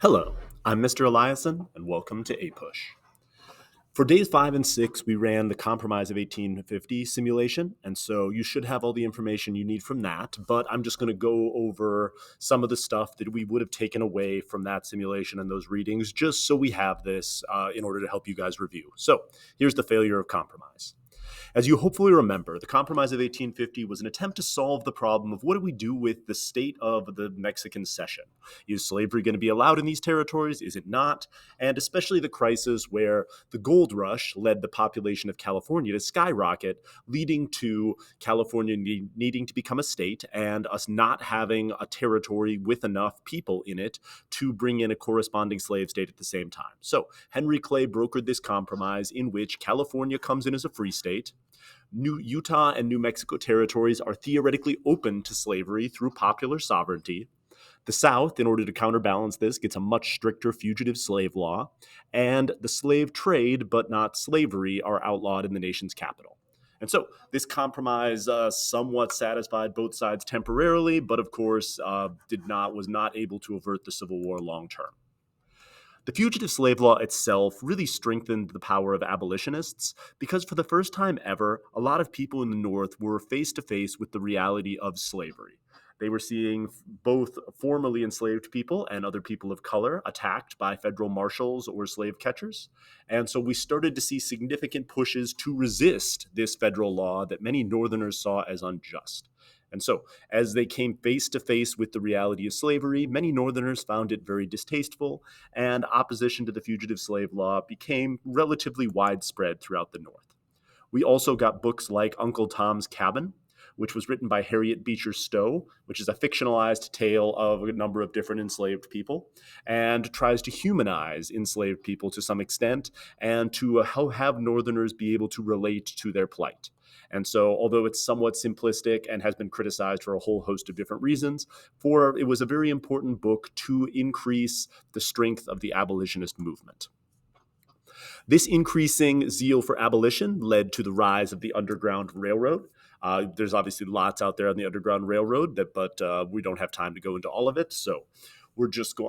Hello, I'm Mr. Eliason, and welcome to APUSH. For days 5 and 6, we ran the Compromise of 1850 simulation, and so you should have all the information you need from that, but I'm just going to go over some of the stuff that we would have taken away from that simulation and those readings, just so we have this in order to help you guys review. So here's the failure of compromise. As you hopefully remember, the Compromise of 1850 was an attempt to solve the problem of what do we do with the state of the Mexican cession? Is slavery going to be allowed in these territories? Is it not? And especially the crisis where the gold rush led the population of California to skyrocket, leading to California needing to become a state and us not having a territory with enough people in it to bring in a corresponding slave state at the same time. So Henry Clay brokered this compromise in which California comes in as a free state. Utah and New Mexico territories are theoretically open to slavery through popular sovereignty. The South, in order to counterbalance this, gets a much stricter fugitive slave law, and the slave trade, but not slavery, are outlawed in the nation's capital. And so this compromise somewhat satisfied both sides temporarily, but of course was not able to avert the Civil War long term. The fugitive slave law itself really strengthened the power of abolitionists because for the first time ever, a lot of people in the North were face to face with the reality of slavery. They were seeing both formerly enslaved people and other people of color attacked by federal marshals or slave catchers. And so we started to see significant pushes to resist this federal law that many Northerners saw as unjust. And so, as they came face to face with the reality of slavery, many Northerners found it very distasteful, and opposition to the fugitive slave law became relatively widespread throughout the North. We also got books like Uncle Tom's Cabin, which was written by Harriet Beecher Stowe, which is a fictionalized tale of a number of different enslaved people, and tries to humanize enslaved people to some extent and to have Northerners be able to relate to their plight. And so, although it's somewhat simplistic and has been criticized for a whole host of different reasons, it was a very important book to increase the strength of the abolitionist movement. This increasing zeal for abolition led to the rise of the Underground Railroad. There's obviously lots out there on the Underground Railroad, but we don't have time to go into all of it. So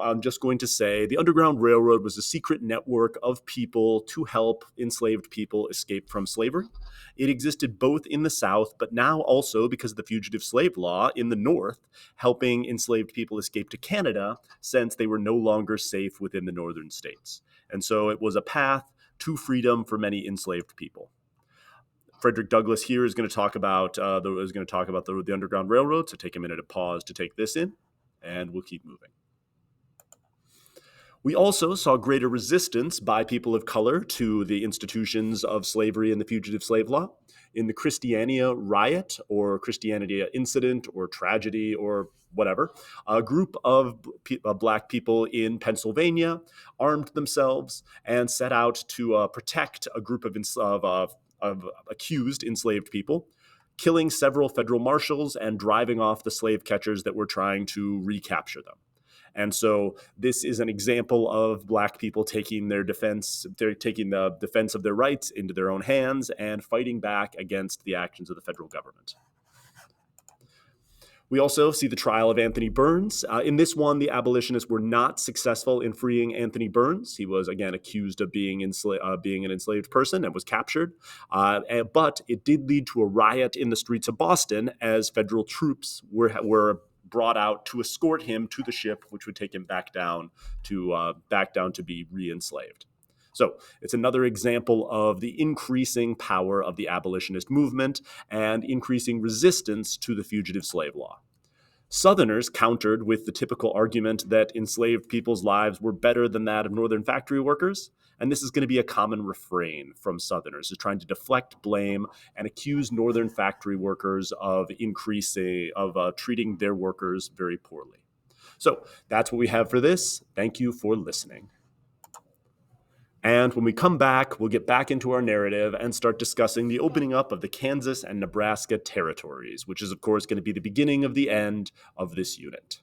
I'm just going to say the Underground Railroad was a secret network of people to help enslaved people escape from slavery. It existed both in the South, but now also, because of the fugitive slave law, in the North, helping enslaved people escape to Canada since they were no longer safe within the northern states. And so it was a path to freedom for many enslaved people. Frederick Douglass here is going to talk about the Underground Railroad. So take a minute to pause to take this in, and we'll keep moving. We also saw greater resistance by people of color to the institutions of slavery and the fugitive slave law. In the Christiania riot or Christiania incident or tragedy or whatever, a group of black people in Pennsylvania armed themselves and set out to protect a group of accused enslaved people, killing several federal marshals and driving off the slave catchers that were trying to recapture them. And so this is an example of black people taking the defense of their rights into their own hands and fighting back against the actions of the federal government. We also see the trial of Anthony Burns. In this one, the abolitionists were not successful in freeing Anthony Burns. He was, again, accused of being an enslaved person and was captured. But it did lead to a riot in the streets of Boston as federal troops were brought out to escort him to the ship, which would take him back down to be re-enslaved. So it's another example of the increasing power of the abolitionist movement and increasing resistance to the fugitive slave law. Southerners countered with the typical argument that enslaved people's lives were better than that of Northern factory workers. And this is going to be a common refrain from Southerners, is trying to deflect blame and accuse Northern factory workers of treating their workers very poorly. So that's what we have for this. Thank you for listening. And when we come back, we'll get back into our narrative and start discussing the opening up of the Kansas and Nebraska territories, which is, of course, going to be the beginning of the end of this unit.